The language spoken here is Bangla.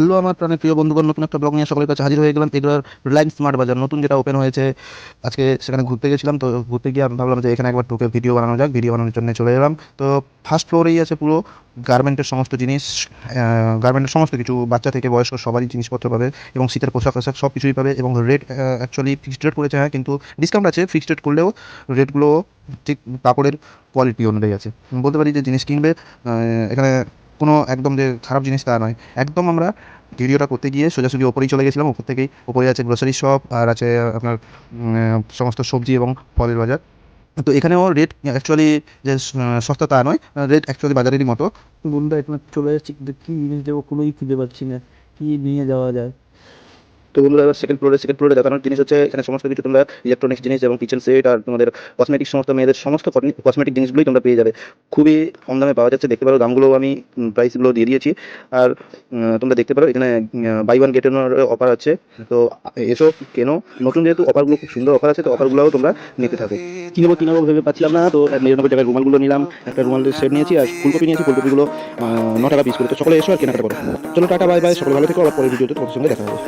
হ্যালো আমার প্রাণের প্রিয় বন্ধুগণ, নতুন একটা ব্লগ নিয়ে সকলের কাছে হাজির হয়ে গেলাম। এগুলোর রিলায়েন্স স্মার্ট বাজার নতুন যেটা ওপেন হয়েছে, আজকে সেখানে ঘুরতে গেছিলাম। তো ঘুরতে গিয়ে আমি ভাবলাম যে এখানে একবার ঢুকে ভিডিও বানানো যাক। ভিডিও বানানোর জন্য চলে এলাম। তো ফার্স্ট ফ্লোরেই আছে পুরো গার্মেন্টের সমস্ত জিনিস, গার্মেন্টের সমস্ত কিছু, বাচ্চা থেকে বয়স্ক সবারই জিনিসপত্র পাবে এবং শীতের পোশাক আশাক সব কিছুই পাবে। এবং রেট অ্যাকচুয়ালি ফিক্সড রেট করেছে, হ্যাঁ, কিন্তু ডিসকাউন্ট আছে। ফিক্সড রেট করলেও রেটগুলো ঠিক কাপড়ের কোয়ালিটি অনুযায়ী আছে। বলতে পারি যে জিনিস কিনবে এখানে কোনো একদম যে খারাপ জিনিস তা নয়। একদম আমরা ভিডিওটা করতে গিয়ে সোজাসুজি ওপরেই চলে গেছিলাম। ওপর থেকেই ওপরে আছে গ্রোসারি শপ, আর আছে আপনার সমস্ত সবজি এবং ফলের বাজার। তো এখানেও রেট অ্যাকচুয়ালি যে সস্তা তা নয়, রেট অ্যাকচুয়ালি বাজারেরই মতো। বন্ধুরা এখানে চলে যাচ্ছি, কিন্তু কি জিনিস দেবো কোনোই খুঁজে পাচ্ছি না, কি নিয়ে যাওয়া যায়। তো বন্ধুরা এবার সেকেন্ড ফ্লোরে দেখানোর জিনিস হচ্ছে এখানে সমস্ত কিছু তোমরা ইলেকট্রনিক্স জিনিস এবং কিচেন সেট আর তোমাদের কসমেটিক, সমস্ত মেয়েদের সমস্ত কসমেটিক জিনিসগুলোই তোমরা পেয়ে যাবে। খুবই কম দামে পাওয়া যাচ্ছে, দেখতে পারো দামগুলো আমি প্রাইসগুলো দিয়ে দিয়েছি। আর তোমরা দেখতে পারো এখানে buy one get one offer আছে। তো এসো কেনো, নতুন যেহেতু অফারগুলো খুব সুন্দর অফার আছে, তো অফারগুলোও তোমরা নিতে থাকো। কিনবো ভেবে পাচ্ছিলাম না, তো 99 টাকার রুমালগুলো নিলাম, একটা রুমালের সেট নিয়েছি, আর ফুলকপি নিয়েছি। ফুলকপিগুলো 9 টাকা পিস করে। তো সকলে এসো আর কেনাকাটা করো। চলো টাটা, বাই বাই, সকলে ভালো থেকো। আবার পরের ভিডিওতে তোমাদের সঙ্গে দেখা হবে।